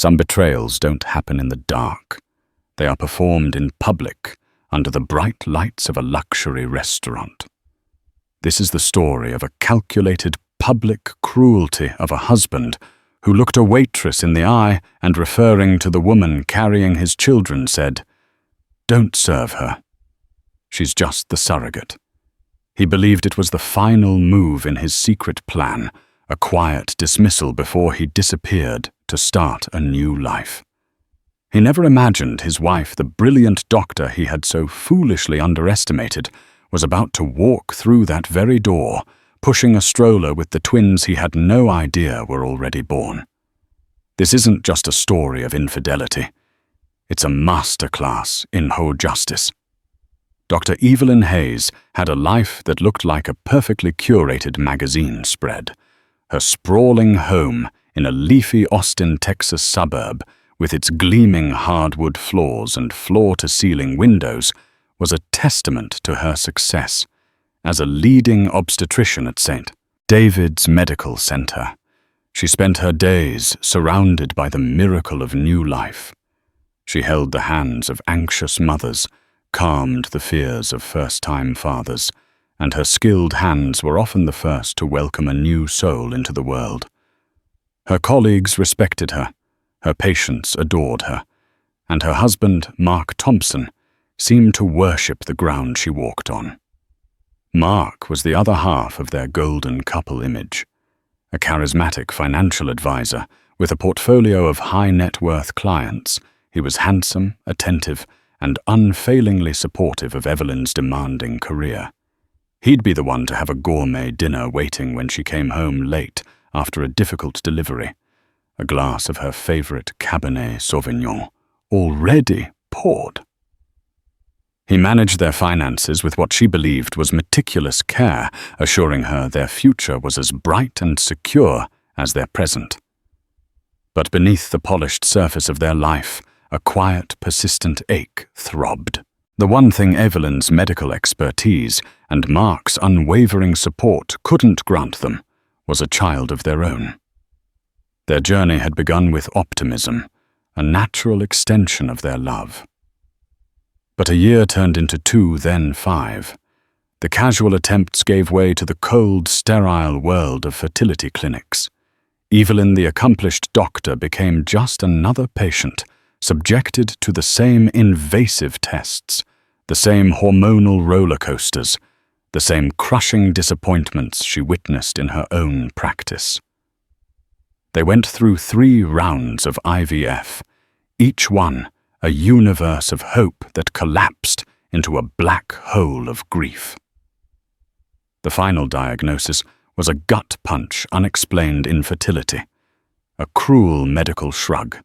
Some betrayals don't happen in the dark. They are performed in public, under the bright lights of a luxury restaurant. This is the story of a calculated public cruelty of a husband who looked a waitress in the eye and, referring to the woman carrying his children, said, "Don't serve her. She's just the surrogate." He believed it was the final move in his secret plan, a quiet dismissal before he disappeared to start a new life. He never imagined his wife, the brilliant doctor he had so foolishly underestimated, was about to walk through that very door, pushing a stroller with the twins he had no idea were already born. This isn't just a story of infidelity. It's a masterclass in justice. Dr. Evelyn Hayes had a life that looked like a perfectly curated magazine spread. Her sprawling home in a leafy Austin, Texas suburb, with its gleaming hardwood floors and floor-to-ceiling windows, was a testament to her success as a leading obstetrician at St. David's Medical Center. She spent her days surrounded by the miracle of new life. She held the hands of anxious mothers, calmed the fears of first-time fathers, and her skilled hands were often the first to welcome a new soul into the world. Her colleagues respected her, her patients adored her, and her husband, Mark Thompson, seemed to worship the ground she walked on. Mark was the other half of their golden couple image, a charismatic financial advisor with a portfolio of high-net-worth clients. He was handsome, attentive, and unfailingly supportive of Evelyn's demanding career. He'd be the one to have a gourmet dinner waiting when she came home late after a difficult delivery, a glass of her favorite Cabernet Sauvignon, already poured. He managed their finances with what she believed was meticulous care, assuring her their future was as bright and secure as their present. But beneath the polished surface of their life, a quiet, persistent ache throbbed. The one thing Evelyn's medical expertise and Mark's unwavering support couldn't grant them was a child of their own. Their journey had begun with optimism, a natural extension of their love. But a year turned into 2, then 5. The casual attempts gave way to the cold, sterile world of fertility clinics. Evelyn, the accomplished doctor, became just another patient, subjected to the same invasive tests, the same hormonal roller coasters, the same crushing disappointments she witnessed in her own practice. They went through 3 rounds of IVF, each one a universe of hope that collapsed into a black hole of grief. The final diagnosis was a gut-punch unexplained infertility, a cruel medical shrug.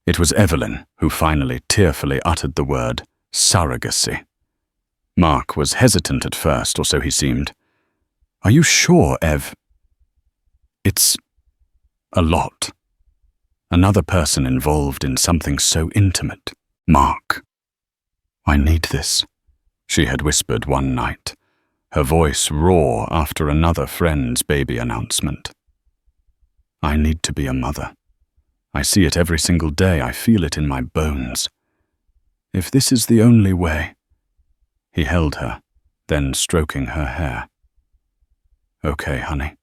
It was Evelyn who finally tearfully uttered the word surrogacy. Mark was hesitant at first, or so he seemed. "Are you sure, Ev?" "It's a lot. Another person involved in something so intimate. Mark, I need this," she had whispered one night, her voice raw after another friend's baby announcement. "I need to be a mother. I see it every single day. I feel it in my bones. If this is the only way..." He held her, then stroking her hair. "Okay, honey.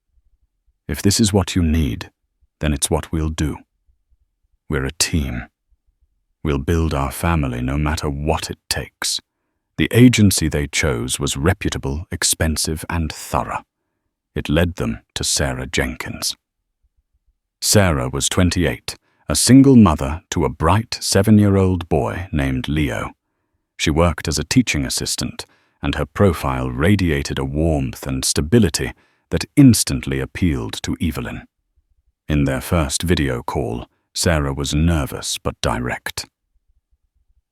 If this is what you need, then it's what we'll do. We're a team. We'll build our family no matter what it takes." The agency they chose was reputable, expensive, and thorough. It led them to Sarah Jenkins. Sarah was 28, a single mother to a bright 7-year-old boy named Leo. She worked as a teaching assistant, and her profile radiated a warmth and stability that instantly appealed to Evelyn. In their first video call, Sarah was nervous but direct.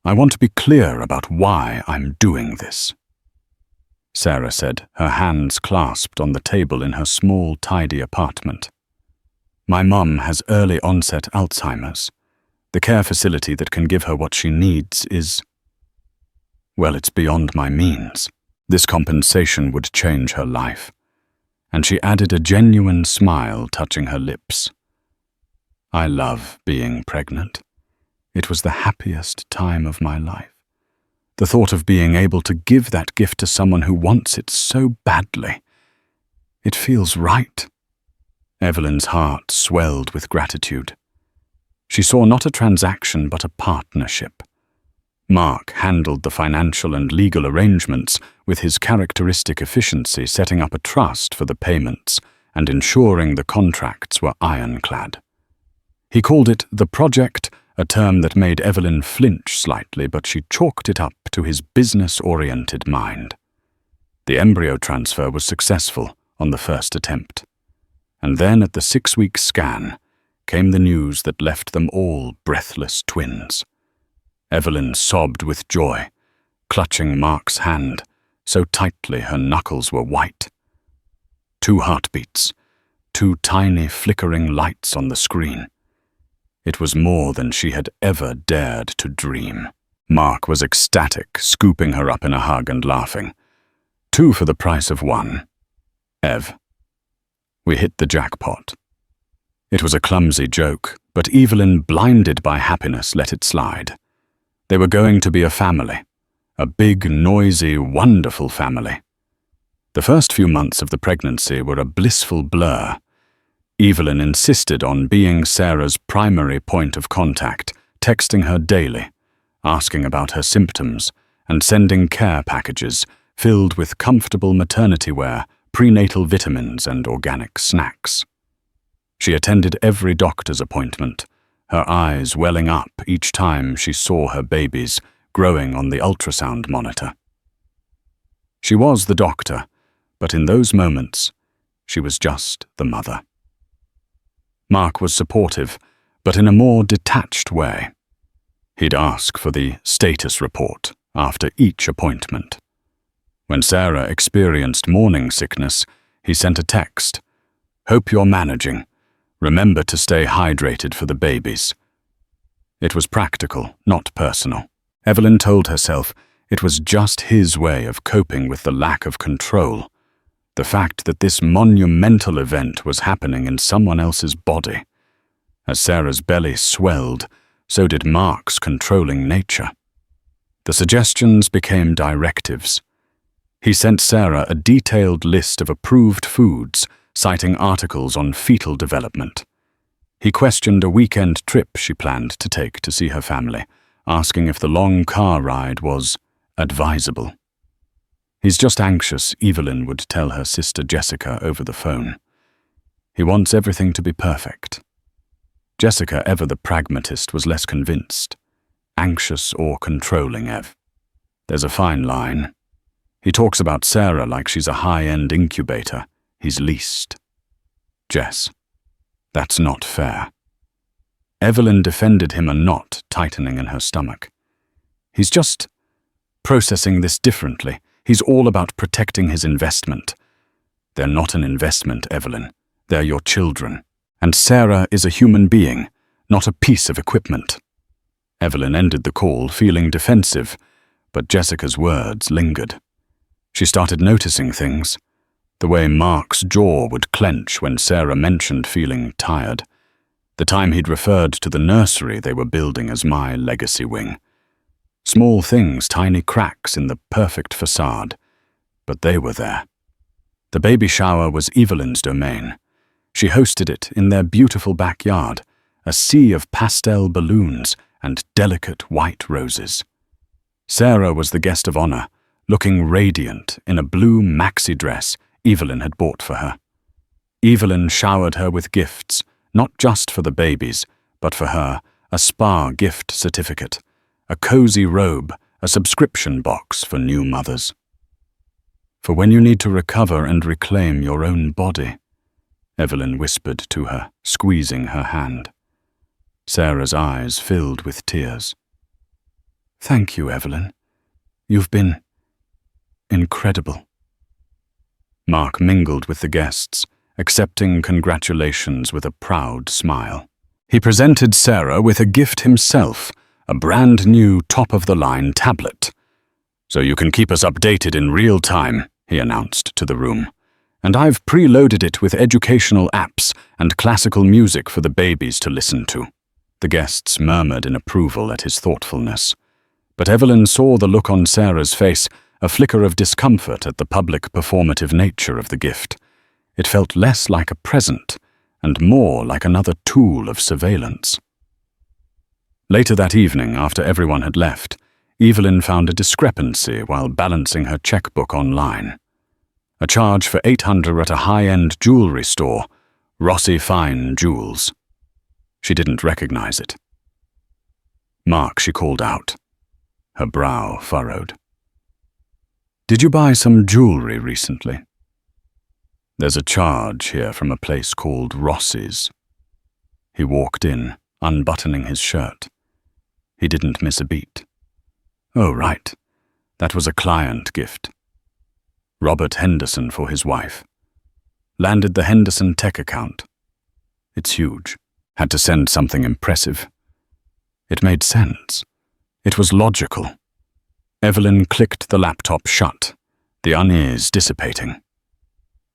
"I want to be clear about why I'm doing this," Sarah said, her hands clasped on the table in her small, tidy apartment. "My mum has early-onset Alzheimer's. The care facility that can give her what she needs is... well, it's beyond my means. This compensation would change her life." And she added a genuine smile touching her lips. I love being pregnant. It was the happiest time of my life. The thought of being able to give that gift to someone who wants it so badly. It feels right. Evelyn's heart swelled with gratitude. She saw not a transaction but a partnership. Mark handled the financial and legal arrangements with his characteristic efficiency, setting up a trust for the payments and ensuring the contracts were ironclad. He called it the project, a term that made Evelyn flinch slightly, but she chalked it up to his business-oriented mind. The embryo transfer was successful on the first attempt. And then at the 6-week scan came the news that left them all breathless twins. Evelyn sobbed with joy, clutching Mark's hand so tightly her knuckles were white. 2 heartbeats, 2 tiny flickering lights on the screen. It was more than she had ever dared to dream. Mark was ecstatic, scooping her up in a hug and laughing. 2 for the price of 1. Ev. We hit the jackpot. It was a clumsy joke, but Evelyn, blinded by happiness, let it slide. They were going to be a family. A big, noisy, wonderful family. The first few months of the pregnancy were a blissful blur. Evelyn insisted on being Sarah's primary point of contact, texting her daily, asking about her symptoms, and sending care packages filled with comfortable maternity wear, prenatal vitamins, and organic snacks. She attended every doctor's appointment, her eyes welling up each time she saw her babies growing on the ultrasound monitor. She was the doctor, but in those moments, she was just the mother. Mark was supportive, but in a more detached way. He'd ask for the status report after each appointment. When Sarah experienced morning sickness, he sent a text. "Hope you're managing. Remember to stay hydrated for the babies." It was practical, not personal. Evelyn told herself it was just his way of coping with the lack of control. The fact that this monumental event was happening in someone else's body. As Sarah's belly swelled, so did Mark's controlling nature. The suggestions became directives. He sent Sarah a detailed list of approved foods, citing articles on fetal development. He questioned a weekend trip she planned to take to see her family, asking if the long car ride was advisable. "He's just anxious," Evelyn would tell her sister Jessica over the phone. "He wants everything to be perfect." Jessica, ever the pragmatist, was less convinced. Anxious or controlling, Ev. There's a fine line. He talks about Sarah like she's a high-end incubator. He's leased. Jess. That's not fair. Evelyn defended him, a knot tightening in her stomach. He's just processing this differently. He's all about protecting his investment. They're not an investment, Evelyn. They're your children. And Sarah is a human being, not a piece of equipment. Evelyn ended the call feeling defensive, but Jessica's words lingered. She started noticing things. The way Mark's jaw would clench when Sarah mentioned feeling tired. The time he'd referred to the nursery they were building as my legacy wing. Small things, tiny cracks in the perfect facade. But they were there. The baby shower was Evelyn's domain. She hosted it in their beautiful backyard, a sea of pastel balloons and delicate white roses. Sarah was the guest of honor, looking radiant in a blue maxi dress Evelyn had bought for her. Evelyn showered her with gifts, not just for the babies, but for her, a spa gift certificate, a cozy robe, a subscription box for new mothers. For when you need to recover and reclaim your own body, Evelyn whispered to her, squeezing her hand. Sarah's eyes filled with tears. Thank you, Evelyn. You've been incredible. Mark mingled with the guests, accepting congratulations with a proud smile. He presented Sarah with a gift himself, a brand new top-of-the-line tablet. So you can keep us updated in real time, he announced to the room. And I've preloaded it with educational apps and classical music for the babies to listen to." The guests murmured in approval at his thoughtfulness. But Evelyn saw the look on Sarah's face, a flicker of discomfort at the public performative nature of the gift. It felt less like a present and more like another tool of surveillance. Later that evening, after everyone had left, Evelyn found a discrepancy while balancing her checkbook online. A charge for $800 at a high-end jewelry store, Rossi Fine Jewels. She didn't recognize it. "Mark," she called out. Her brow furrowed. "Did you buy some jewelry recently?" "There's a charge here from a place called Rossi's." He walked in, unbuttoning his shirt. He didn't miss a beat. "Oh, right. That was a client gift. Robert Henderson for his wife. Landed the Henderson tech account. It's huge. Had to send something impressive." It made sense. It was logical. Evelyn clicked the laptop shut, the unease dissipating.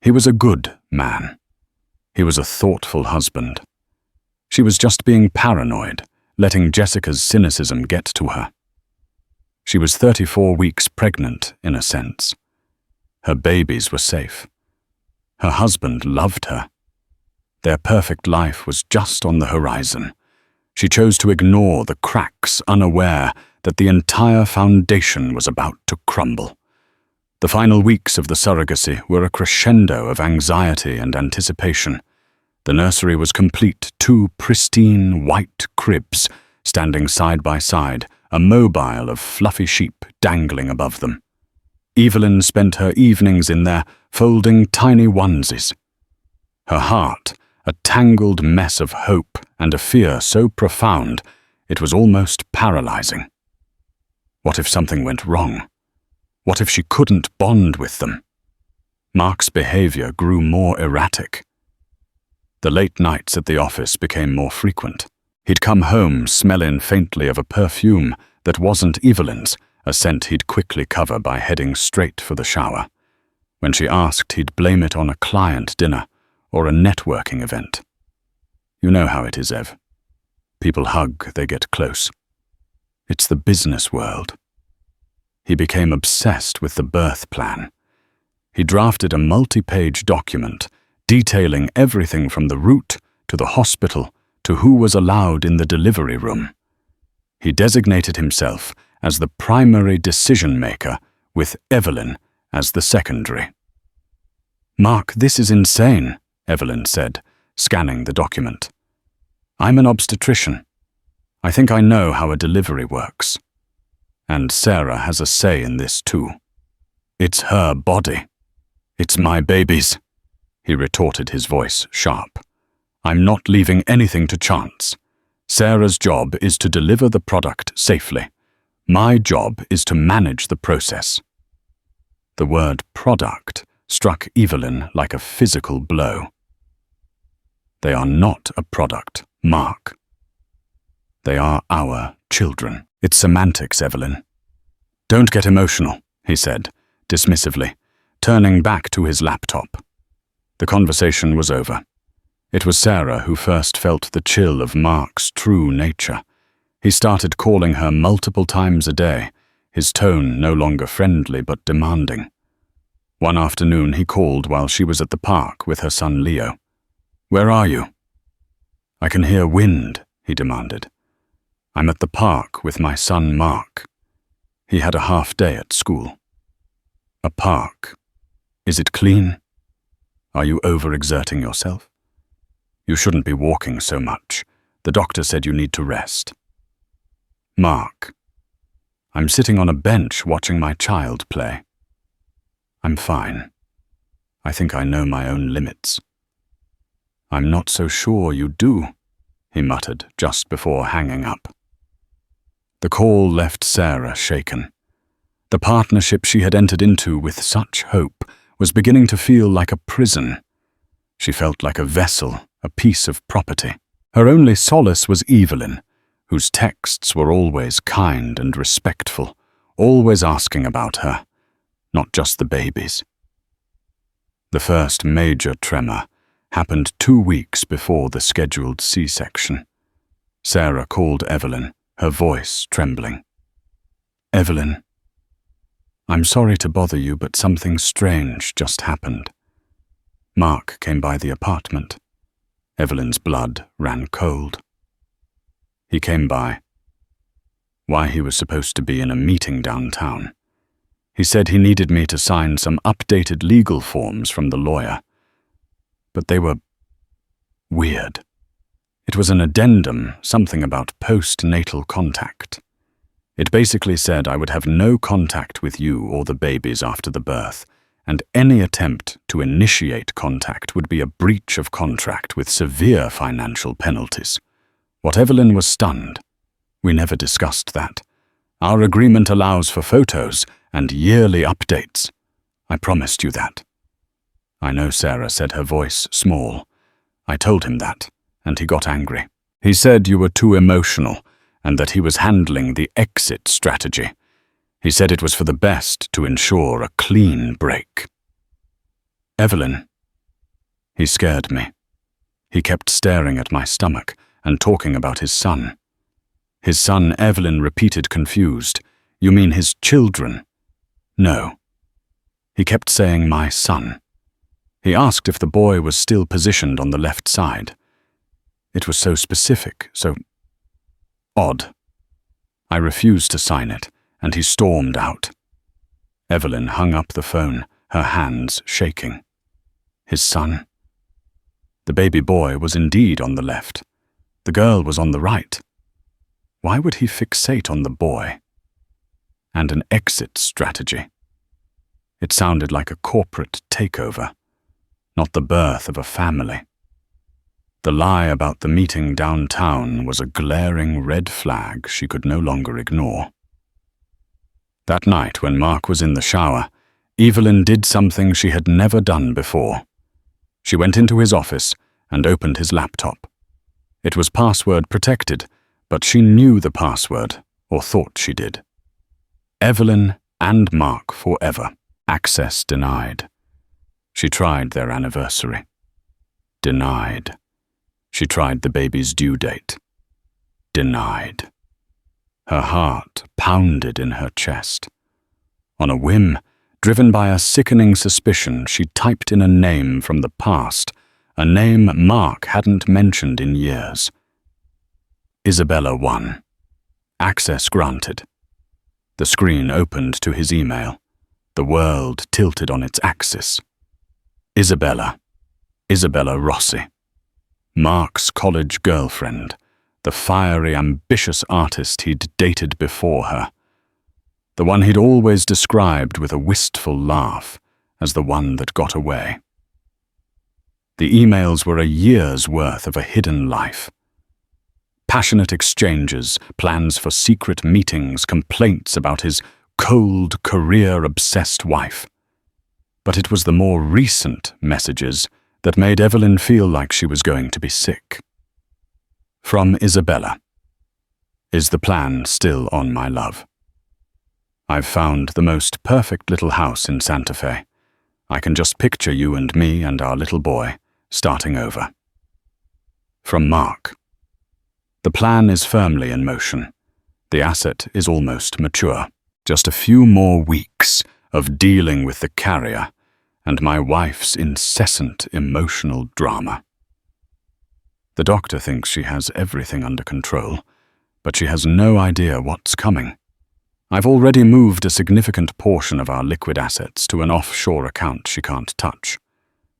He was a good man. He was a thoughtful husband. She was just being paranoid, letting Jessica's cynicism get to her. She was 34 weeks pregnant, in a sense. Her babies were safe. Her husband loved her. Their perfect life was just on the horizon. She chose to ignore the cracks, unaware that the entire foundation was about to crumble. The final weeks of the surrogacy were a crescendo of anxiety and anticipation. The nursery was complete, 2 pristine white cribs standing side by side, a mobile of fluffy sheep dangling above them. Evelyn spent her evenings in there, folding tiny onesies. Her heart, a tangled mess of hope and a fear so profound it was almost paralyzing. What if something went wrong? What if she couldn't bond with them? Mark's behavior grew more erratic. The late nights at the office became more frequent. He'd come home smelling faintly of a perfume that wasn't Evelyn's, a scent he'd quickly cover by heading straight for the shower. When she asked, he'd blame it on a client dinner or a networking event. You know how it is, Ev. People hug, they get close. It's the business world. He became obsessed with the birth plan. He drafted a multi-page document detailing everything from the route to the hospital to who was allowed in the delivery room. He designated himself as the primary decision-maker, with Evelyn as the secondary. "Mark, this is insane," Evelyn said, scanning the document. "I'm an obstetrician. I think I know how a delivery works. And Sarah has a say in this too. It's her body. It's my baby's," he retorted, his voice sharp. "I'm not leaving anything to chance. Sarah's job is to deliver the product safely. My job is to manage the process." The word product struck Evelyn like a physical blow. "They are not a product, Mark. They are our children." "It's semantics, Evelyn." "Don't get emotional," he said, dismissively, turning back to his laptop. The conversation was over. It was Sarah who first felt the chill of Mark's true nature. He started calling her multiple times a day, his tone no longer friendly but demanding. One afternoon he called while she was at the park with her son Leo. "Where are you?" "I can hear wind," he demanded. "I'm at the park with my son Mark. He had a half day at school." "A park? Is it clean? Are you overexerting yourself? You shouldn't be walking so much. The doctor said you need to rest." "Mark, I'm sitting on a bench watching my child play. I'm fine. I think I know my own limits." "I'm not so sure you do," he muttered just before hanging up. The call left Sarah shaken. The partnership she had entered into with such hope was beginning to feel like a prison. She felt like a vessel, a piece of property. Her only solace was Evelyn, whose texts were always kind and respectful, always asking about her, not just the babies. The first major tremor happened 2 weeks before the scheduled C-section. Sarah called Evelyn, her voice trembling. "Evelyn, I'm sorry to bother you, but something strange just happened." Mark came by the apartment. Evelyn's blood ran cold. He came by. Why, he was supposed to be in a meeting downtown. He said he needed me to sign some updated legal forms from the lawyer. But they were weird. It was an addendum, something about postnatal contact. It basically said I would have no contact with you or the babies after the birth, and any attempt to initiate contact would be a breach of contract with severe financial penalties. What Evelyn was stunned. We never discussed that. Our agreement allows for photos and yearly updates. I promised you that. I know, Sarah said, her voice small. I told him that, and he got angry. He said you were too emotional, and that he was handling the exit strategy. He said it was for the best to ensure a clean break. Evelyn. He scared me. He kept staring at my stomach and talking about his son. His son, Evelyn repeated confused. You mean his children? No. He kept saying my son. He asked if the boy was still positioned on the left side. It was so specific, so odd. I refused to sign it, and he stormed out. Evelyn hung up the phone, her hands shaking. His son? The baby boy was indeed on the left. The girl was on the right. Why would he fixate on the boy? And an exit strategy. It sounded like a corporate takeover, not the birth of a family. The lie about the meeting downtown was a glaring red flag she could no longer ignore. That night, when Mark was in the shower, Evelyn did something she had never done before. She went into his office and opened his laptop. It was password protected, but she knew the password, or thought she did. Evelyn and Mark forever. Access denied. She tried their anniversary. Denied. She tried the baby's due date. Denied. Her heart pounded in her chest. On a whim, driven by a sickening suspicion, she typed in a name from the past, a name Mark hadn't mentioned in years. Isabella 1. Access granted. The screen opened to his email. The world tilted on its axis. Isabella. Isabella Rossi. Mark's college girlfriend, the fiery, ambitious artist he'd dated before her. The one he'd always described with a wistful laugh as the one that got away. The emails were a year's worth of a hidden life. Passionate exchanges, plans for secret meetings, complaints about his cold, career-obsessed wife. But it was the more recent messages that made Evelyn feel like she was going to be sick. From Isabella. Is the plan still on, my love? I've found the most perfect little house in Santa Fe. I can just picture you and me and our little boy starting over. From Mark. The plan is firmly in motion. The asset is almost mature. Just a few more weeks of dealing with the carrier and my wife's incessant emotional drama. The doctor thinks she has everything under control, but she has no idea what's coming. I've already moved a significant portion of our liquid assets to an offshore account she can't touch.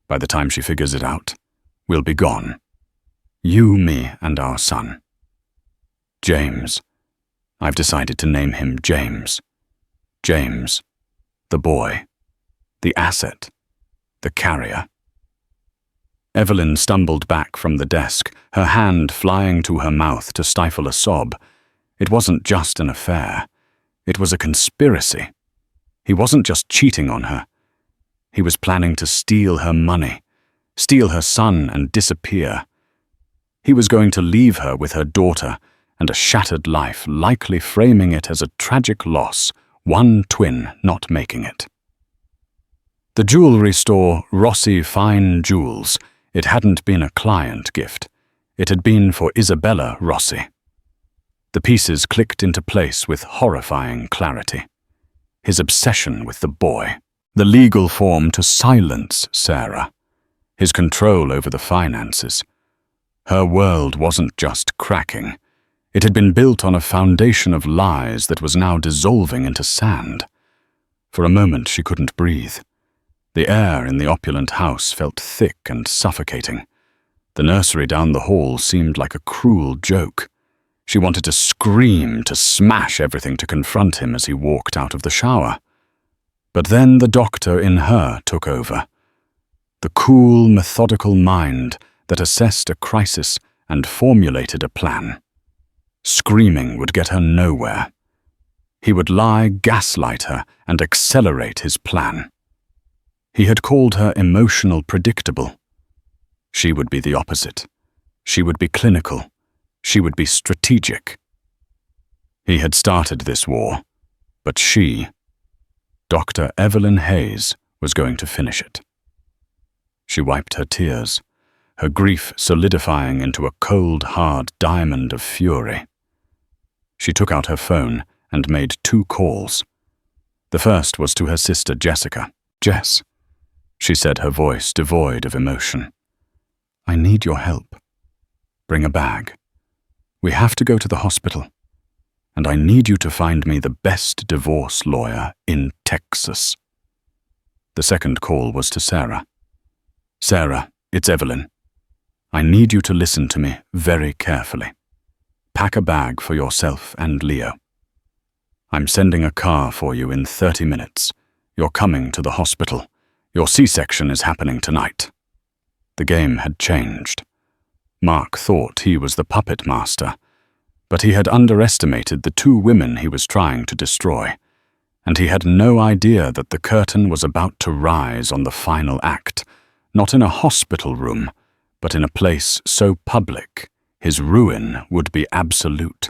By the time she figures it out, we'll be gone. You, me, and our son. James. I've decided to name him James. James. The boy. The asset. The carrier. Evelyn stumbled back from the desk, her hand flying to her mouth to stifle a sob. It wasn't just an affair. It was a conspiracy. He wasn't just cheating on her. He was planning to steal her money, steal her son and disappear. He was going to leave her with her daughter and a shattered life, likely framing it as a tragic loss, one twin not making it. The jewelry store, Rossi Fine Jewels, it hadn't been a client gift. It had been for Isabella Rossi. The pieces clicked into place with horrifying clarity. His obsession with the boy, the legal form to silence Sarah, his control over the finances. Her world wasn't just cracking. It had been built on a foundation of lies that was now dissolving into sand. For a moment she couldn't breathe. The air in the opulent house felt thick and suffocating. The nursery down the hall seemed like a cruel joke. She wanted to scream, to smash everything, to confront him as he walked out of the shower. But then the doctor in her took over. The cool, methodical mind that assessed a crisis and formulated a plan. Screaming would get her nowhere. He would lie, gaslight her, and accelerate his plan. He had called her emotional predictable. She would be the opposite. She would be clinical. She would be strategic. He had started this war, but she, Dr. Evelyn Hayes, was going to finish it. She wiped her tears, her grief solidifying into a cold, hard diamond of fury. She took out her phone and made 2 calls. The first was to her sister Jessica. "Jess," she said, her voice devoid of emotion. "I need your help. Bring a bag. We have to go to the hospital. And I need you to find me the best divorce lawyer in Texas." The second call was to Sarah. "Sarah, it's Evelyn. I need you to listen to me very carefully. Pack a bag for yourself and Leo. I'm sending a car for you in 30 minutes. You're coming to the hospital. Your C-section is happening tonight." The game had changed. Mark thought he was the puppet master, but he had underestimated the 2 women he was trying to destroy, and he had no idea that the curtain was about to rise on the final act, not in a hospital room, but in a place so public his ruin would be absolute.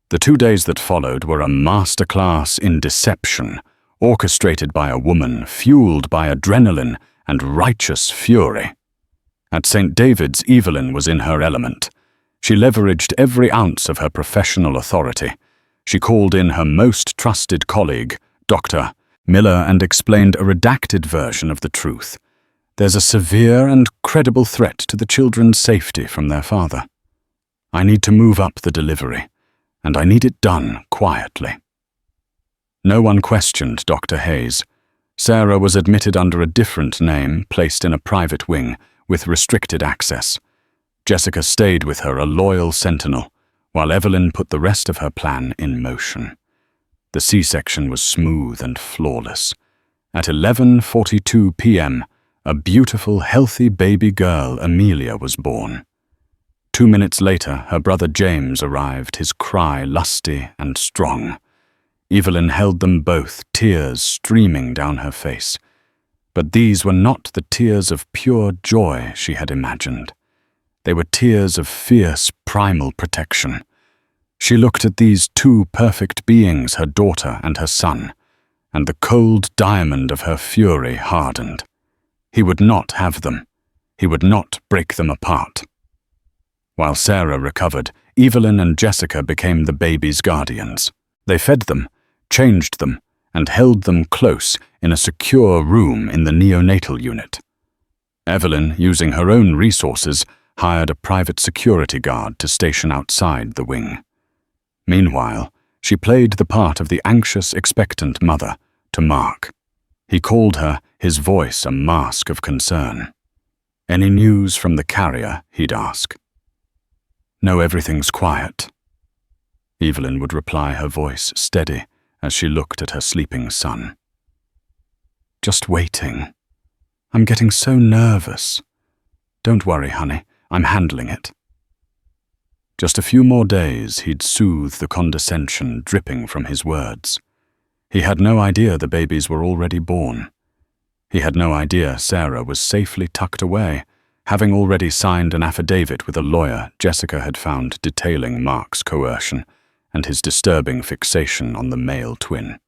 The 2 days that followed were a masterclass in deception, orchestrated by a woman, fueled by adrenaline and righteous fury. At St. David's, Evelyn was in her element. She leveraged every ounce of her professional authority. She called in her most trusted colleague, Dr. Miller, and explained a redacted version of the truth. "There's a severe and credible threat to the children's safety from their father. I need to move up the delivery, and I need it done quietly." No one questioned Dr. Hayes. Sarah was admitted under a different name, placed in a private wing, with restricted access. Jessica stayed with her, a loyal sentinel, while Evelyn put the rest of her plan in motion. The C-section was smooth and flawless. At 11:42 p.m., a beautiful, healthy baby girl, Amelia, was born. 2 minutes later, her brother James arrived, his cry lusty and strong. Evelyn held them both, tears streaming down her face. But these were not the tears of pure joy she had imagined. They were tears of fierce, primal protection. She looked at these 2 perfect beings, her daughter and her son, and the cold diamond of her fury hardened. He would not have them. He would not break them apart. While Sarah recovered, Evelyn and Jessica became the baby's guardians. They fed them, changed them, and held them close in a secure room in the neonatal unit. Evelyn, using her own resources, hired a private security guard to station outside the wing. Meanwhile, she played the part of the anxious, expectant mother to Mark. He called her, his voice a mask of concern. "Any news from the carrier?" he'd ask. "No, everything's quiet." Evelyn would reply, her voice steady as she looked at her sleeping son. "Just waiting. I'm getting so nervous." "Don't worry, honey. I'm handling it." Just a few more days, he'd soothe the condescension dripping from his words. He had no idea the babies were already born. He had no idea Sarah was safely tucked away, having already signed an affidavit with a lawyer Jessica had found detailing Mark's coercion and his disturbing fixation on the male twin.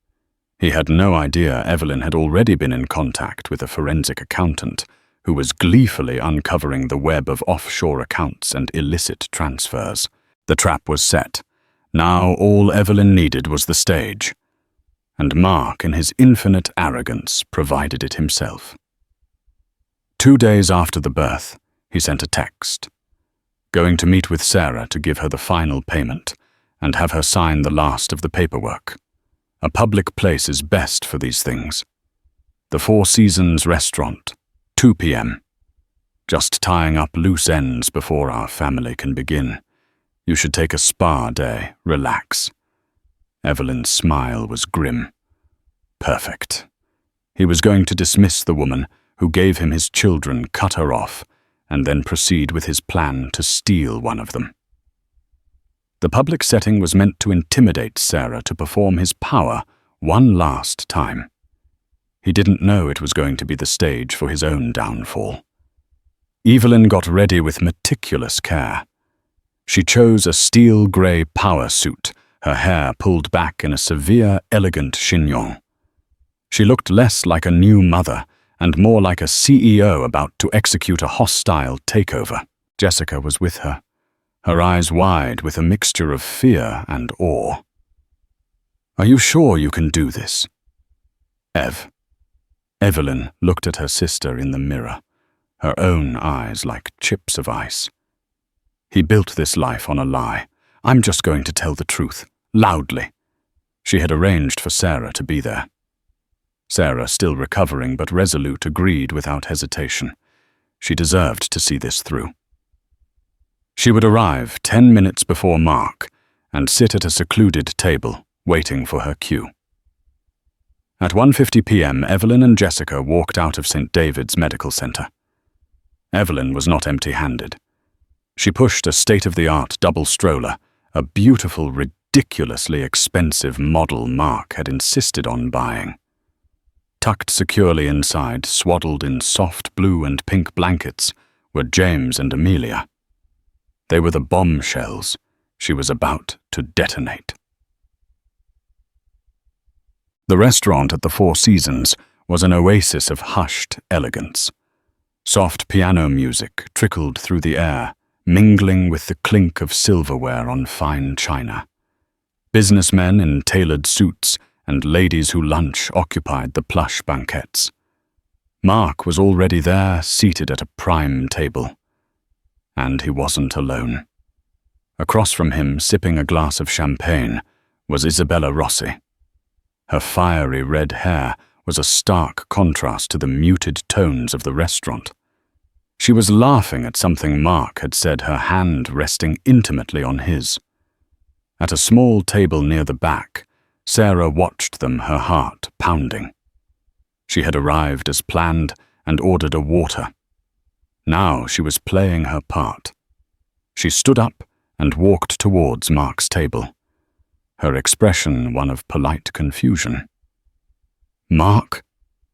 He had no idea Evelyn had already been in contact with a forensic accountant who was gleefully uncovering the web of offshore accounts and illicit transfers. The trap was set. Now all Evelyn needed was the stage. And Mark, in his infinite arrogance, provided it himself. 2 days after the birth, he sent a text, going to meet with Sarah to give her the final payment and have her sign the last of the paperwork. A public place is best for these things. The Four Seasons restaurant, 2 p.m. Just tying up loose ends before our family can begin. You should take a spa day, relax. Evelyn's smile was grim. Perfect. He was going to dismiss the woman who gave him his children, cut her off, and then proceed with his plan to steal one of them. The public setting was meant to intimidate Sarah to perform his power one last time. He didn't know it was going to be the stage for his own downfall. Evelyn got ready with meticulous care. She chose a steel-grey power suit, her hair pulled back in a severe, elegant chignon. She looked less like a new mother and more like a CEO about to execute a hostile takeover. Jessica was with her, her eyes wide with a mixture of fear and awe. "Are you sure you can do this?" Evelyn looked at her sister in the mirror, her own eyes like chips of ice. "He built this life on a lie. I'm just going to tell the truth, loudly." She had arranged for Sarah to be there. Sarah, still recovering but resolute, agreed without hesitation. She deserved to see this through. She would arrive 10 minutes before Mark and sit at a secluded table, waiting for her cue. At 1:50 p.m., Evelyn and Jessica walked out of St. David's Medical Center. Evelyn was not empty-handed. She pushed a state-of-the-art double stroller, a beautiful, ridiculously expensive model Mark had insisted on buying. Tucked securely inside, swaddled in soft blue and pink blankets, were James and Amelia. They were the bombshells she was about to detonate. The restaurant at the Four Seasons was an oasis of hushed elegance. Soft piano music trickled through the air, mingling with the clink of silverware on fine china. Businessmen in tailored suits and ladies who lunch occupied the plush banquettes. Mark was already there, seated at a prime table. And he wasn't alone. Across from him, sipping a glass of champagne, was Isabella Rossi. Her fiery red hair was a stark contrast to the muted tones of the restaurant. She was laughing at something Mark had said, her hand resting intimately on his. At a small table near the back, Sarah watched them, her heart pounding. She had arrived as planned and ordered a water. Now she was playing her part. She stood up and walked towards Mark's table, her expression one of polite confusion. "Mark,"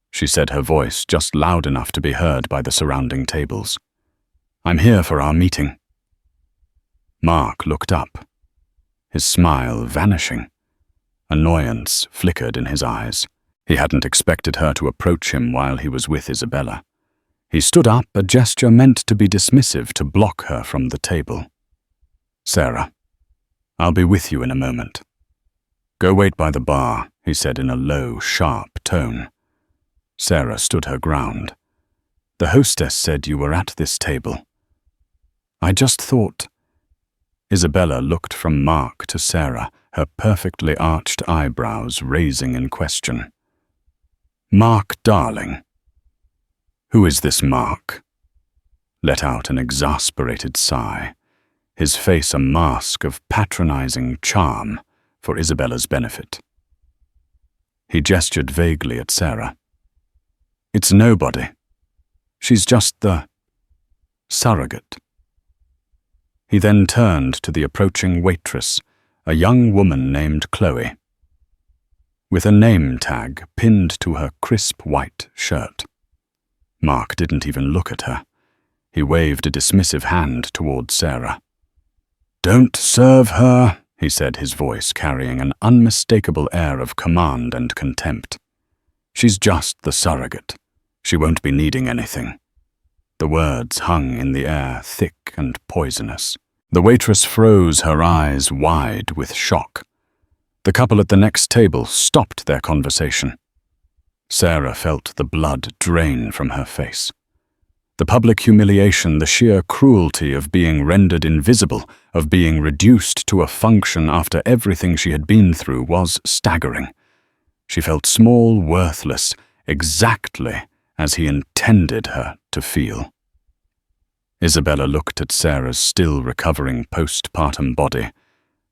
she said, her voice just loud enough to be heard by the surrounding tables. "I'm here for our meeting." Mark looked up, his smile vanishing. Annoyance flickered in his eyes. He hadn't expected her to approach him while he was with Isabella. He stood up, a gesture meant to be dismissive, to block her from the table. "Sarah, I'll be with you in a moment." "Go wait by the bar," he said in a low, sharp tone. Sarah stood her ground. "The hostess said you were at this table." "I just thought—" Isabella looked from Mark to Sarah, her perfectly arched eyebrows raising in question. "Mark, darling." "Who is this Mark?" Let out an exasperated sigh, his face a mask of patronizing charm for Isabella's benefit. He gestured vaguely at Sarah. "It's nobody. She's just the surrogate." He then turned to the approaching waitress, a young woman named Chloe, with a name tag pinned to her crisp white shirt. Mark didn't even look at her. He waved a dismissive hand toward Sarah. "Don't serve her," he said, his voice carrying an unmistakable air of command and contempt. "She's just the surrogate. She won't be needing anything." The words hung in the air, thick and poisonous. The waitress froze, her eyes wide with shock. The couple at the next table stopped their conversation. Sarah felt the blood drain from her face. The public humiliation, the sheer cruelty of being rendered invisible, of being reduced to a function after everything she had been through, was staggering. She felt small, worthless, exactly as he intended her to feel. Isabella looked at Sarah's still recovering postpartum body,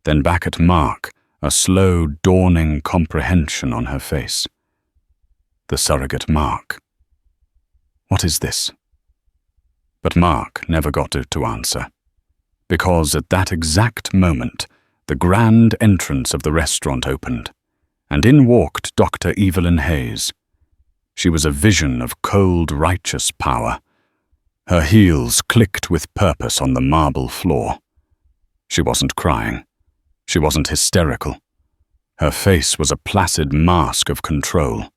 then back at Mark, a slow, dawning comprehension on her face. The surrogate Mark. What is this? But Mark never got to answer, because at that exact moment, the grand entrance of the restaurant opened, and in walked Dr. Evelyn Hayes. She was a vision of cold, righteous power. Her heels clicked with purpose on the marble floor. She wasn't crying. She wasn't hysterical. Her face was a placid mask of control.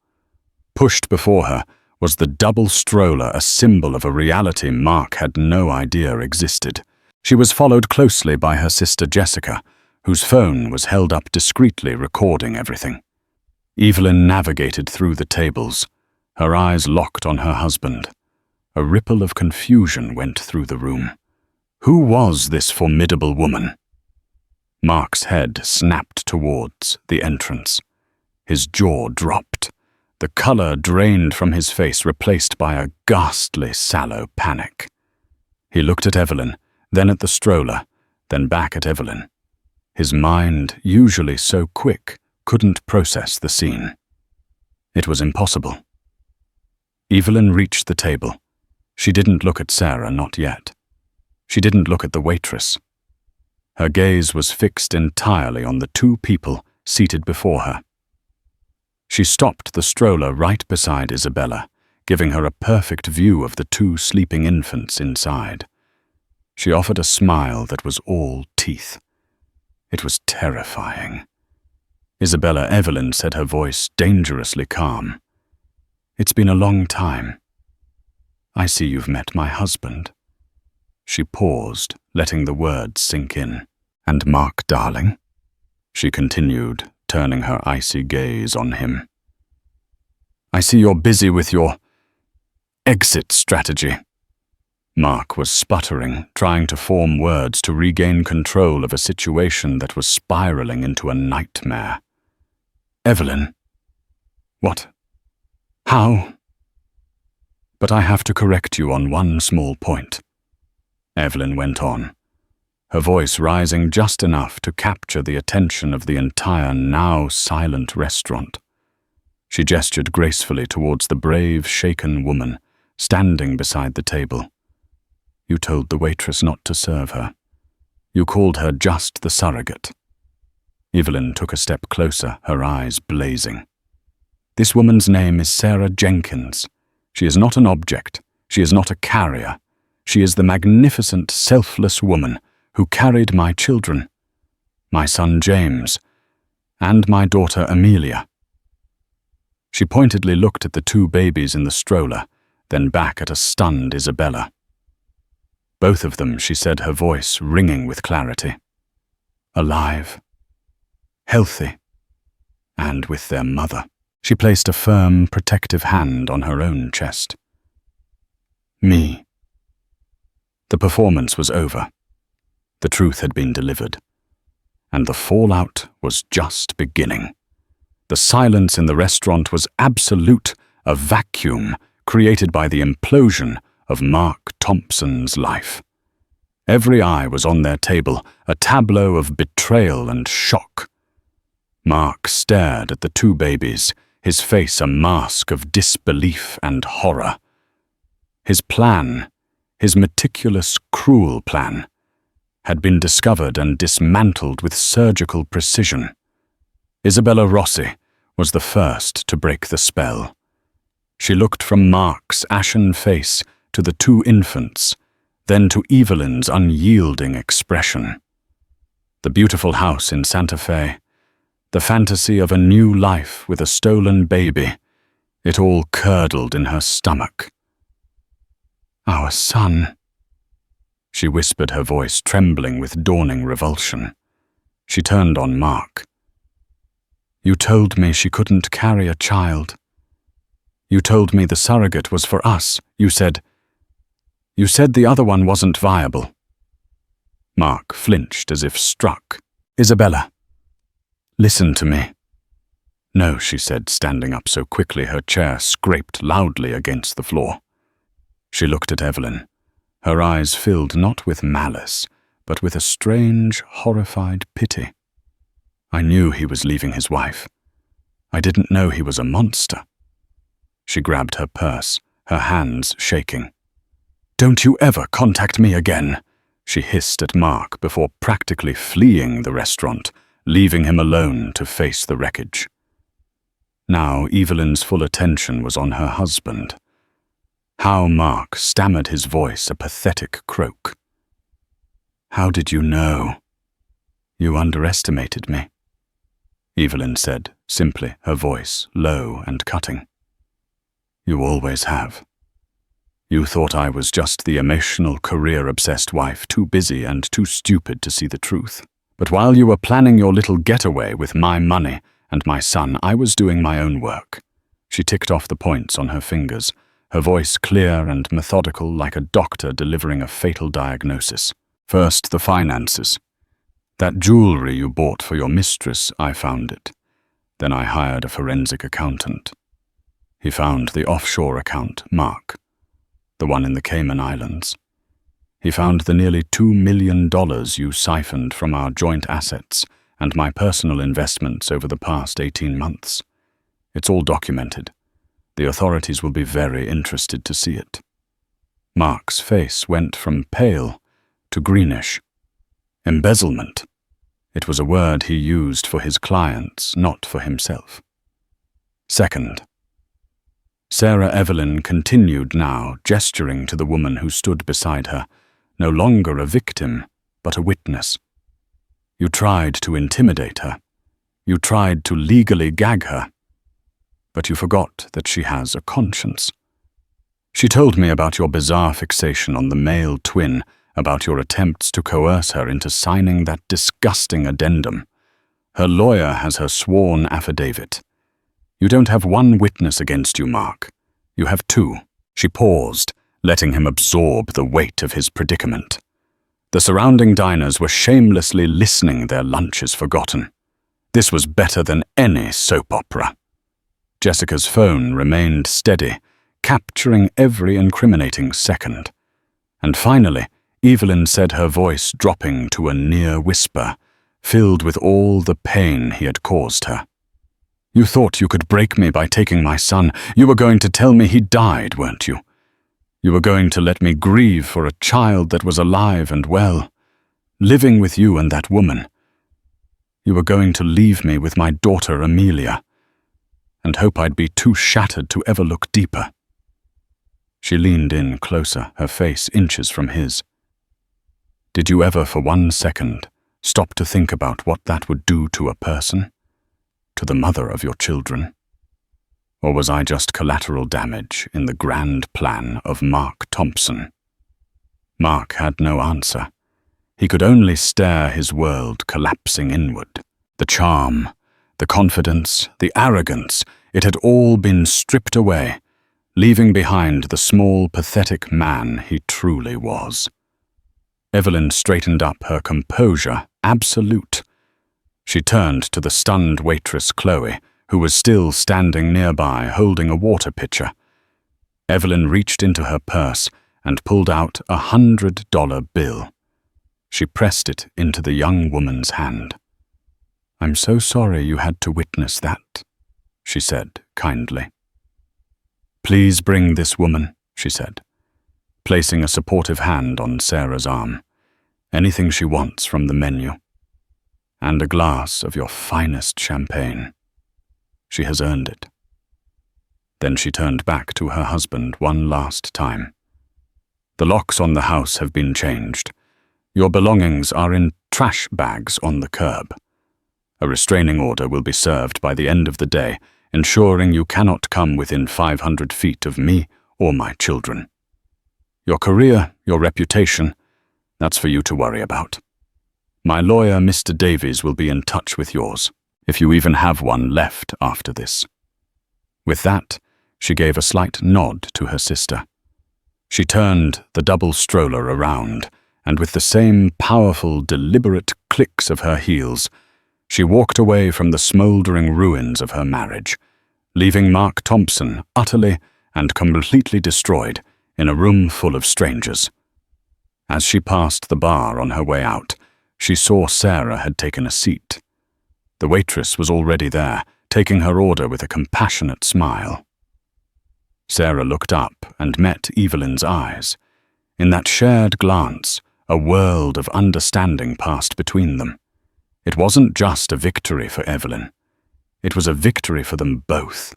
Pushed before her was the double stroller, a symbol of a reality Mark had no idea existed. She was followed closely by her sister Jessica, whose phone was held up discreetly recording everything. Evelyn navigated through the tables, her eyes locked on her husband. A ripple of confusion went through the room. Who was this formidable woman? Mark's head snapped towards the entrance. His jaw dropped. The color drained from his face, replaced by a ghastly, sallow panic. He looked at Evelyn, then at the stroller, then back at Evelyn. His mind, usually so quick, couldn't process the scene. It was impossible. Evelyn reached the table. She didn't look at Sarah, not yet. She didn't look at the waitress. Her gaze was fixed entirely on the two people seated before her. She stopped the stroller right beside Isabella, giving her a perfect view of the two sleeping infants inside. She offered a smile that was all teeth. It was terrifying. Isabella Evelyn said, her voice dangerously calm. "It's been a long time. I see you've met my husband." She paused, letting the words sink in. "And Mark, darling?" she continued, turning her icy gaze on him. "I see you're busy with your exit strategy." Mark was sputtering, trying to form words to regain control of a situation that was spiraling into a nightmare. "Evelyn? What? How?" "But I have to correct you on one small point," Evelyn went on, her voice rising just enough to capture the attention of the entire now silent restaurant. She gestured gracefully towards the brave, shaken woman standing beside the table. "You told the waitress not to serve her. You called her just the surrogate." Evelyn took a step closer, her eyes blazing. "This woman's name is Sarah Jenkins. She is not an object. She is not a carrier. She is the magnificent, selfless woman who carried my children, my son James, and my daughter Amelia." She pointedly looked at the two babies in the stroller, then back at a stunned Isabella. Both of them, she said, her voice ringing with clarity. Alive, healthy, and with their mother. She placed a firm, protective hand on her own chest. Me. The performance was over. The truth had been delivered. And the fallout was just beginning. The silence in the restaurant was absolute, a vacuum created by the implosion of Mark Thompson's life. Every eye was on their table, a tableau of betrayal and shock. Mark stared at the two babies, his face a mask of disbelief and horror. His plan, his meticulous, cruel plan, had been discovered and dismantled with surgical precision. Isabella Rossi was the first to break the spell. She looked from Mark's ashen face to the two infants, then to Evelyn's unyielding expression. The beautiful house in Santa Fe, the fantasy of a new life with a stolen baby, it all curdled in her stomach. "Our son," she whispered, her voice trembling with dawning revulsion. She turned on Mark. "You told me she couldn't carry a child. You told me the surrogate was for us. You said the other one wasn't viable." Mark flinched as if struck. "Isabella, listen to me." "No," she said, standing up so quickly her chair scraped loudly against the floor. She looked at Evelyn, her eyes filled not with malice, but with a strange, horrified pity. "I knew he was leaving his wife. I didn't know he was a monster." She grabbed her purse, her hands shaking. "Don't you ever contact me again," she hissed at Mark before practically fleeing the restaurant, leaving him alone to face the wreckage. Now Evelyn's full attention was on her husband. How Mark stammered his voice a pathetic croak. "How did you know?" "You underestimated me," Evelyn said simply, her voice low and cutting. "You always have. You thought I was just the emotional, career-obsessed wife, too busy and too stupid to see the truth. But while you were planning your little getaway with my money and my son, I was doing my own work." She ticked off the points on her fingers, her voice clear and methodical like a doctor delivering a fatal diagnosis. "First, the finances. That jewelry you bought for your mistress, I found it. Then I hired a forensic accountant. He found the offshore account, Mark, the one in the Cayman Islands. He found the nearly $2 million you siphoned from our joint assets and my personal investments over the past 18 months. It's all documented. The authorities will be very interested to see it." Mark's face went from pale to greenish. Embezzlement. It was a word he used for his clients, not for himself. "Second." Sarah Evelyn continued now, gesturing to the woman who stood beside her, no longer a victim, but a witness. "You tried to intimidate her. You tried to legally gag her. But you forgot that she has a conscience. She told me about your bizarre fixation on the male twin, about your attempts to coerce her into signing that disgusting addendum. Her lawyer has her sworn affidavit. You don't have one witness against you, Mark. You have two." She paused, letting him absorb the weight of his predicament. The surrounding diners were shamelessly listening, their lunches forgotten. This was better than any soap opera. Jessica's phone remained steady, capturing every incriminating second. And finally, Evelyn said, her voice dropping to a near whisper, filled with all the pain he had caused her. "You thought you could break me by taking my son. You were going to tell me he died, weren't you? You were going to let me grieve for a child that was alive and well, living with you and that woman. You were going to leave me with my daughter Amelia, and hope I'd be too shattered to ever look deeper." She leaned in closer, her face inches from his. "Did you ever for 1 second stop to think about what that would do to a person? To the mother of your children? Or was I just collateral damage in the grand plan of Mark Thompson?" Mark had no answer. He could only stare, his world collapsing inward. The charm, the confidence, the arrogance, it had all been stripped away, leaving behind the small, pathetic man he truly was. Evelyn straightened up, her composure absolute. She turned to the stunned waitress Chloe, who was still standing nearby holding a water pitcher. Evelyn reached into her purse and pulled out a $100 bill. She pressed it into the young woman's hand. "I'm so sorry you had to witness that," she said kindly. "Please bring this woman," she said, placing a supportive hand on Sarah's arm. "Anything she wants from the menu. And a glass of your finest champagne. She has earned it." Then she turned back to her husband one last time. "The locks on the house have been changed. Your belongings are in trash bags on the curb. A restraining order will be served by the end of the day, ensuring you cannot come within 500 feet of me or my children. Your career, your reputation, that's for you to worry about. My lawyer, Mr. Davies, will be in touch with yours, if you even have one left after this." With that, she gave a slight nod to her sister. She turned the double stroller around, and with the same powerful, deliberate clicks of her heels, she walked away from the smouldering ruins of her marriage, leaving Mark Thompson utterly and completely destroyed in a room full of strangers. As she passed the bar on her way out, she saw Sarah had taken a seat. The waitress was already there, taking her order with a compassionate smile. Sarah looked up and met Evelyn's eyes. In that shared glance, a world of understanding passed between them. It wasn't just a victory for Evelyn. It was a victory for them both.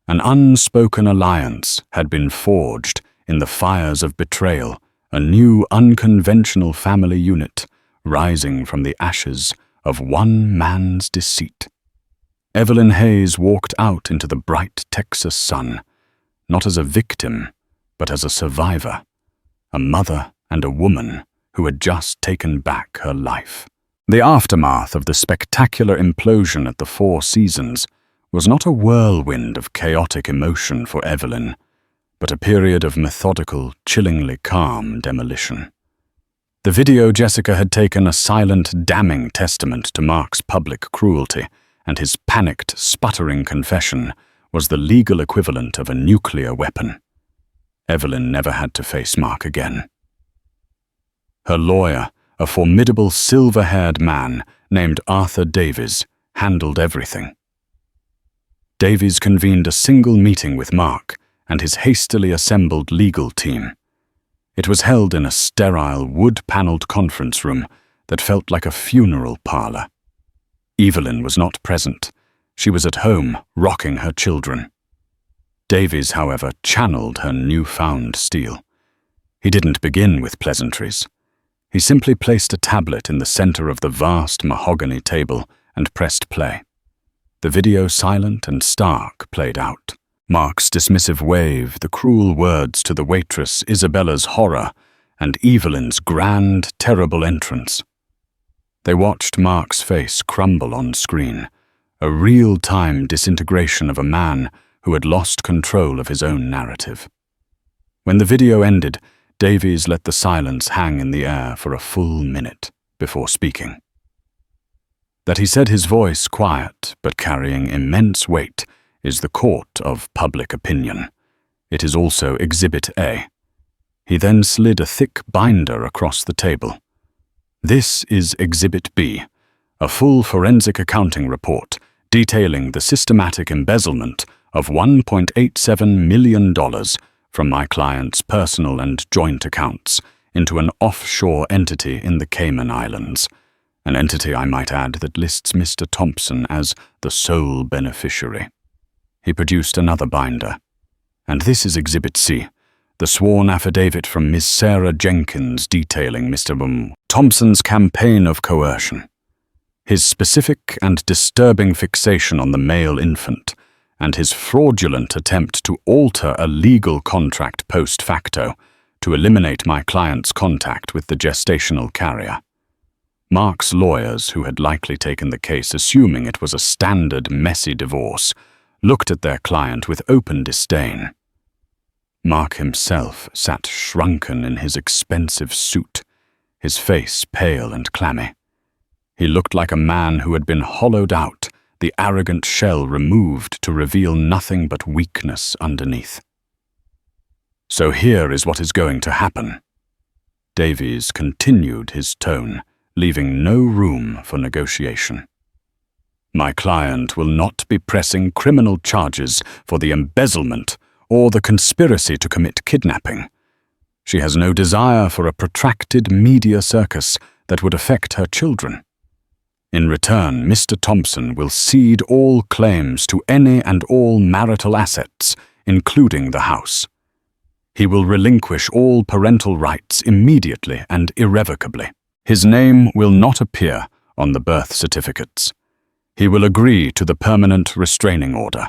An unspoken alliance had been forged in the fires of betrayal, a new unconventional family unit rising from the ashes of one man's deceit. Evelyn Hayes walked out into the bright Texas sun, not as a victim, but as a survivor, a mother and a woman who had just taken back her life. The aftermath of the spectacular implosion at the Four Seasons was not a whirlwind of chaotic emotion for Evelyn, but a period of methodical, chillingly calm demolition. The video Jessica had taken a silent, damning testament to Mark's public cruelty, and his panicked, sputtering confession was the legal equivalent of a nuclear weapon. Evelyn never had to face Mark again. Her lawyer, a formidable silver-haired man named Arthur Davies, handled everything. Davies convened a single meeting with Mark and his hastily assembled legal team. It was held in a sterile, wood-paneled conference room that felt like a funeral parlor. Evelyn was not present. She was at home, rocking her children. Davies, however, channeled her newfound steel. He didn't begin with pleasantries. He simply placed a tablet in the center of the vast mahogany table and pressed play. The video, silent and stark, played out. Mark's dismissive wave, the cruel words to the waitress, Isabella's horror, and Evelyn's grand, terrible entrance. They watched Mark's face crumble on screen, a real-time disintegration of a man who had lost control of his own narrative. When the video ended, Davies let the silence hang in the air for a full minute before speaking. That he said his voice quiet but carrying immense weight is the court of public opinion. It is also Exhibit A. He then slid a thick binder across the table. This is Exhibit B, a full forensic accounting report detailing the systematic embezzlement of $1.87 million from my client's personal and joint accounts into an offshore entity in the Cayman Islands, an entity, I might add, that lists Mr. Thompson as the sole beneficiary. He produced another binder. And this is Exhibit C, the sworn affidavit from Miss Sarah Jenkins detailing Mr. Thompson's campaign of coercion, his specific and disturbing fixation on the male infant, and his fraudulent attempt to alter a legal contract post facto to eliminate my client's contact with the gestational carrier. Mark's lawyers, who had likely taken the case assuming it was a standard messy divorce, looked at their client with open disdain. Mark himself sat shrunken in his expensive suit, his face pale and clammy. He looked like a man who had been hollowed out, the arrogant shell removed to reveal nothing but weakness underneath. So here is what is going to happen. Davies continued his tone, leaving no room for negotiation. My client will not be pressing criminal charges for the embezzlement or the conspiracy to commit kidnapping. She has no desire for a protracted media circus that would affect her children. In return, Mr. Thompson will cede all claims to any and all marital assets, including the house. He will relinquish all parental rights immediately and irrevocably. His name will not appear on the birth certificates. He will agree to the permanent restraining order.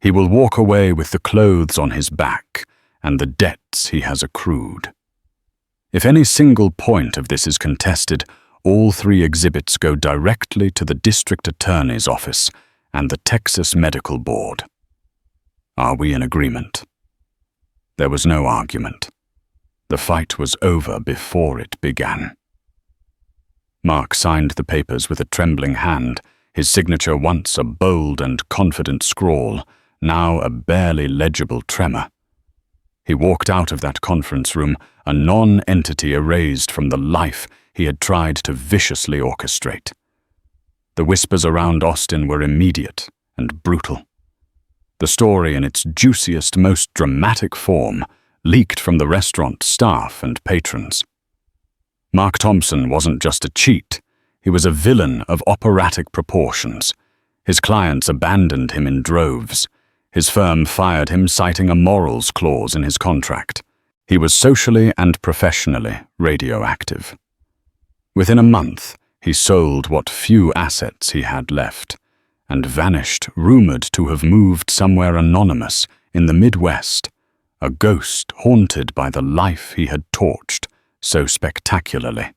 He will walk away with the clothes on his back and the debts he has accrued. If any single point of this is contested, all 3 exhibits go directly to the district attorney's office and the Texas Medical Board. Are we in agreement? There was no argument. The fight was over before it began. Mark signed the papers with a trembling hand, his signature once a bold and confident scrawl, now a barely legible tremor. He walked out of that conference room, a non-entity erased from the life he had tried to viciously orchestrate. The whispers around Austin were immediate and brutal. The story in its juiciest, most dramatic form leaked from the restaurant staff and patrons. Mark Thompson wasn't just a cheat, he was a villain of operatic proportions. His clients abandoned him in droves. His firm fired him citing a morals clause in his contract. He was socially and professionally radioactive. Within a month, he sold what few assets he had left, and vanished, rumored to have moved somewhere anonymous in the Midwest, a ghost haunted by the life he had torched so spectacularly.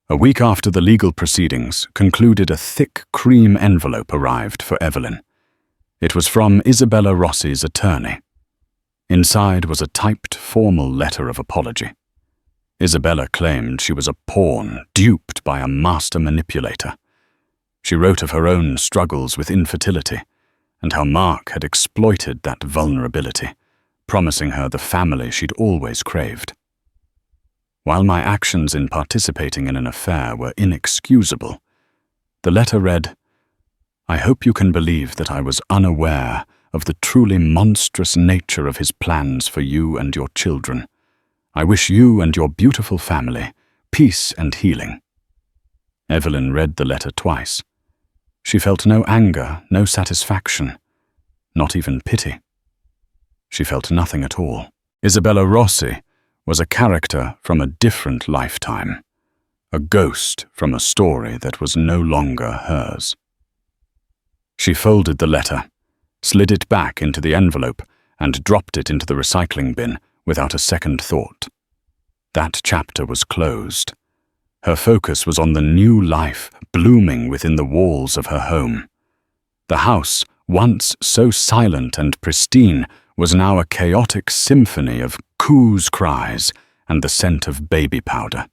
A week after the legal proceedings concluded, a thick cream envelope arrived for Evelyn. It was from Isabella Rossi's attorney. Inside was a typed formal letter of apology. Isabella claimed she was a pawn duped by a master manipulator. She wrote of her own struggles with infertility and how Mark had exploited that vulnerability, promising her the family she'd always craved. While my actions in participating in an affair were inexcusable, the letter read, "I hope you can believe that I was unaware of the truly monstrous nature of his plans for you and your children. I wish you and your beautiful family peace and healing." Evelyn read the letter twice. She felt no anger, no satisfaction, not even pity. She felt nothing at all. Isabella Rossi was a character from a different lifetime, a ghost from a story that was no longer hers. She folded the letter, slid it back into the envelope, and dropped it into the recycling bin without a second thought. That chapter was closed. Her focus was on the new life blooming within the walls of her home. The house, once so silent and pristine, was now a chaotic symphony of coos cries and the scent of baby powder.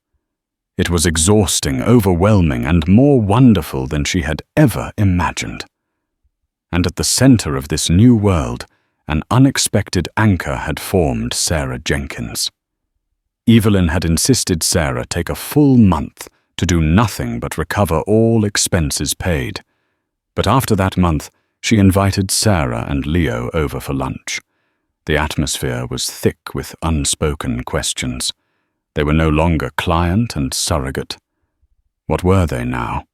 It was exhausting, overwhelming, and more wonderful than she had ever imagined. And at the center of this new world, an unexpected anchor had formed Sarah Jenkins. Evelyn had insisted Sarah take a full month to do nothing but recover all expenses paid. But after that month, she invited Sarah and Leo over for lunch. The atmosphere was thick with unspoken questions. They were no longer client and surrogate. What were they now?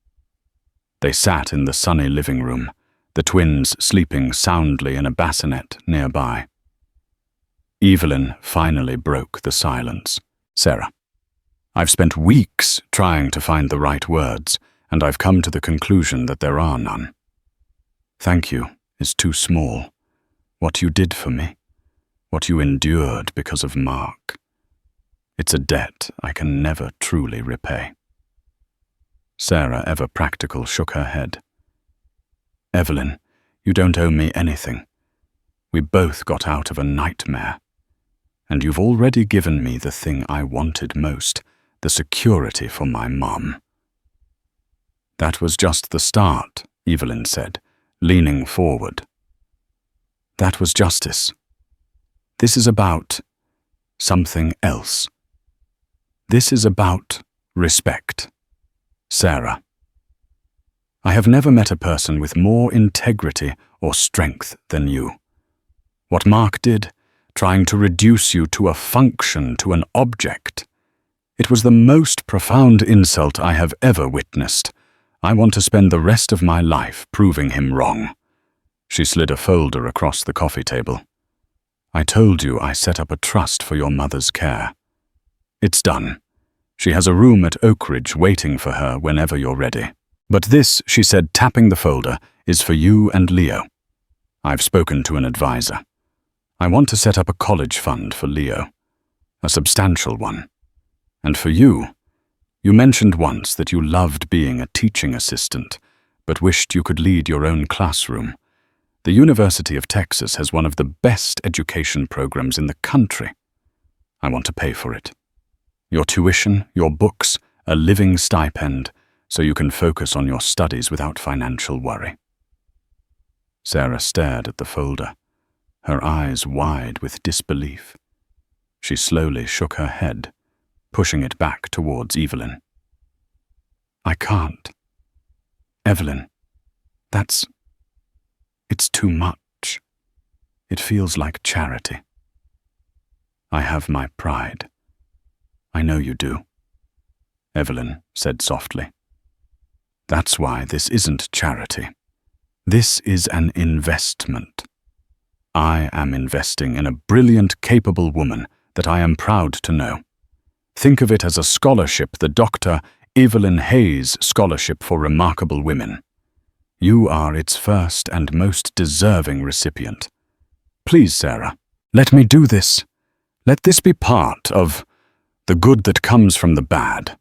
They sat in the sunny living room, the twins sleeping soundly in a bassinet nearby. Evelyn finally broke the silence. "Sarah, I've spent weeks trying to find the right words, and I've come to the conclusion that there are none. Thank you is too small. What you did for me, what you endured because of Mark. It's a debt I can never truly repay." Sarah, ever practical, shook her head. "Evelyn, you don't owe me anything. We both got out of a nightmare. And you've already given me the thing I wanted most, the security for my mom." "That was just the start," Evelyn said, leaning forward. "That was justice. This is about something else. This is about respect. Sarah, I have never met a person with more integrity or strength than you. What Mark did, trying to reduce you to a function, to an object, it was the most profound insult I have ever witnessed. I want to spend the rest of my life proving him wrong." She slid a folder across the coffee table. "I told you I set up a trust for your mother's care. It's done. She has a room at Oak Ridge waiting for her whenever you're ready. But this, she said, tapping the folder, is for you and Leo. I've spoken to an advisor. I want to set up a college fund for Leo, a substantial one. And for you, you mentioned once that you loved being a teaching assistant, but wished you could lead your own classroom. The University of Texas has one of the best education programs in the country. I want to pay for it. Your tuition, your books, a living stipend, so you can focus on your studies without financial worry. Sarah stared at the folder, her eyes wide with disbelief. She slowly shook her head, pushing it back towards Evelyn. I can't. Evelyn, it's too much. It feels like charity. I have my pride. I know you do, Evelyn said softly. That's why this isn't charity. This is an investment. I am investing in a brilliant, capable woman that I am proud to know. Think of it as a scholarship, the Dr. Evelyn Hayes Scholarship for Remarkable Women. You are its first and most deserving recipient. Please, Sarah, let me do this. Let this be part of the good that comes from the bad.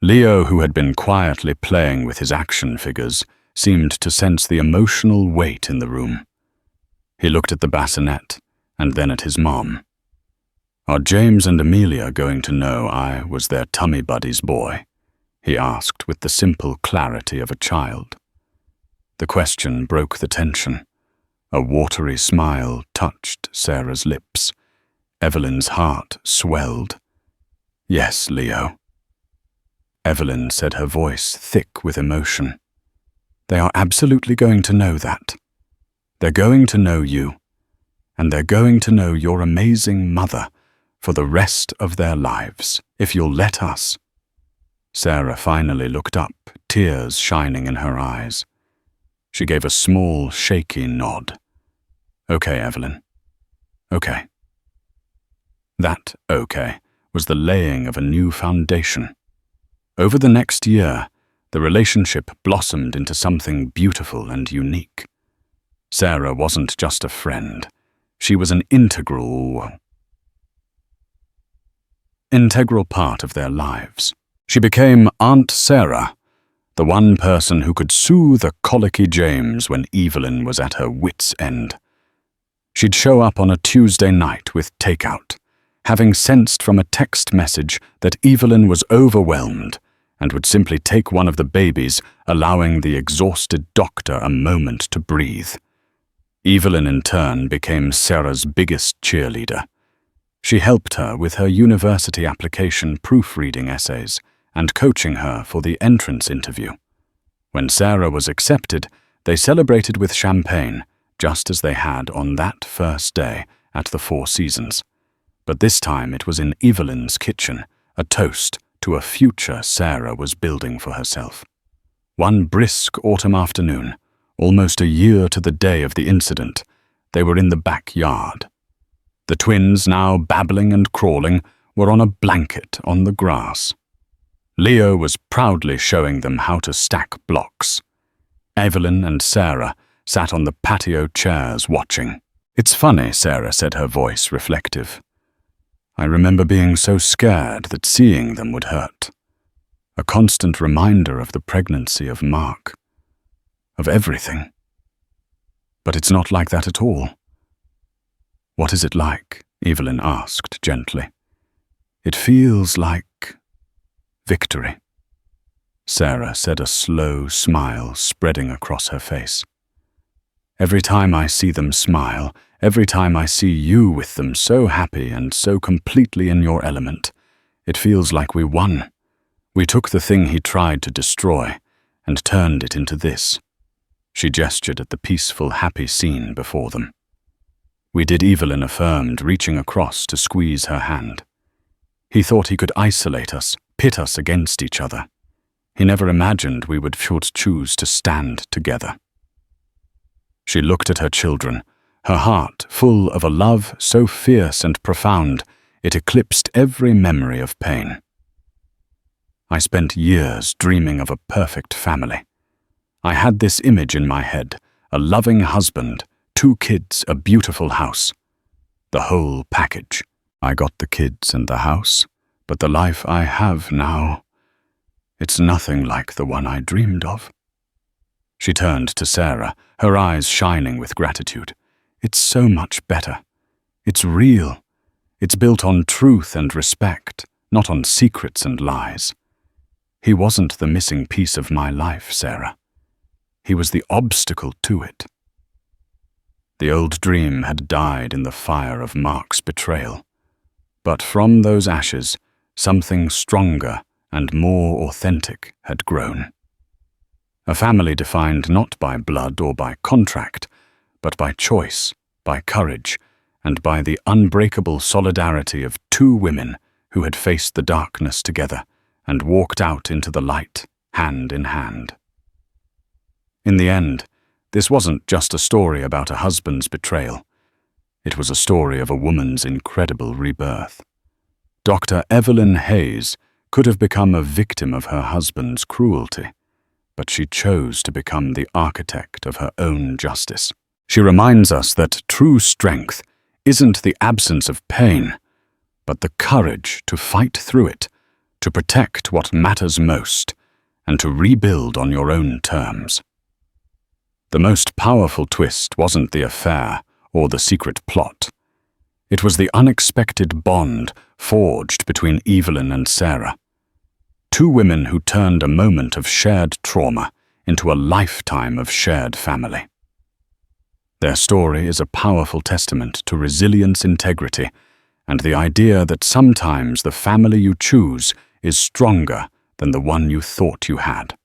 Leo, who had been quietly playing with his action figures, seemed to sense the emotional weight in the room. He looked at the bassinet and then at his mom. Are James and Amelia going to know I was their tummy buddy's boy? He asked with the simple clarity of a child. The question broke the tension. A watery smile touched Sarah's lips. Evelyn's heart swelled. Yes, Leo. Evelyn said, her voice thick with emotion. They are absolutely going to know that. They're going to know you, and they're going to know your amazing mother for the rest of their lives, if you'll let us. Sarah finally looked up, tears shining in her eyes. She gave a small, shaky nod. Okay, Evelyn. Okay. That okay was the laying of a new foundation. Over the next year, the relationship blossomed into something beautiful and unique. Sarah wasn't just a friend. She was an integral part of their lives. She became Aunt Sarah, the one person who could soothe a colicky James when Evelyn was at her wits' end. She'd show up on a Tuesday night with takeout, having sensed from a text message that Evelyn was overwhelmed and would simply take one of the babies, allowing the exhausted doctor a moment to breathe. Evelyn, in turn, became Sarah's biggest cheerleader. She helped her with her university application proofreading essays and coaching her for the entrance interview. When Sarah was accepted, they celebrated with champagne, just as they had on that first day at the Four Seasons. But this time it was in Evelyn's kitchen, a toast to a future Sarah was building for herself. One brisk autumn afternoon, almost a year to the day of the incident, they were in the backyard. The twins, now babbling and crawling, were on a blanket on the grass. Leo was proudly showing them how to stack blocks. Evelyn and Sarah sat on the patio chairs watching. It's funny, Sarah said, her voice reflective. I remember being so scared that seeing them would hurt. A constant reminder of the pregnancy of Mark. Of everything. But it's not like that at all. What is it like? Evelyn asked gently. It feels like victory. Sarah said, a slow smile spreading across her face. Every time I see them smile, every time I see you with them so happy and so completely in your element, it feels like we won. We took the thing he tried to destroy and turned it into this. She gestured at the peaceful, happy scene before them. We did, Evelyn affirmed, reaching across to squeeze her hand. He thought he could isolate us, pit us against each other. He never imagined we would choose to stand together. She looked at her children, her heart full of a love so fierce and profound it eclipsed every memory of pain. I spent years dreaming of a perfect family. I had this image in my head, a loving husband, 2 kids, a beautiful house. The whole package. I got the kids and the house, but the life I have now, it's nothing like the one I dreamed of. She turned to Sarah, her eyes shining with gratitude. It's so much better. It's real. It's built on truth and respect, not on secrets and lies. He wasn't the missing piece of my life, Sarah. He was the obstacle to it. The old dream had died in the fire of Mark's betrayal. But from those ashes, something stronger and more authentic had grown. A family defined not by blood or by contract, but by choice, by courage, and by the unbreakable solidarity of 2 women who had faced the darkness together and walked out into the light, hand in hand. In the end, this wasn't just a story about a husband's betrayal. It was a story of a woman's incredible rebirth. Dr. Evelyn Hayes could have become a victim of her husband's cruelty, but she chose to become the architect of her own justice. She reminds us that true strength isn't the absence of pain, but the courage to fight through it, to protect what matters most, and to rebuild on your own terms. The most powerful twist wasn't the affair or the secret plot. It was the unexpected bond forged between Evelyn and Sarah. 2 women who turned a moment of shared trauma into a lifetime of shared family. Their story is a powerful testament to resilience, integrity, and the idea that sometimes the family you choose is stronger than the one you thought you had.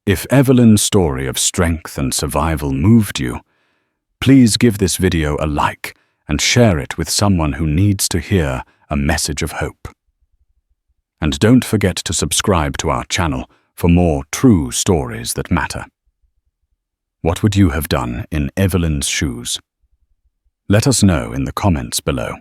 If Evelyn's story of strength and survival moved you, please give this video a like and share it with someone who needs to hear a message of hope. And don't forget to subscribe to our channel for more true stories that matter. What would you have done in Evelyn's shoes? Let us know in the comments below.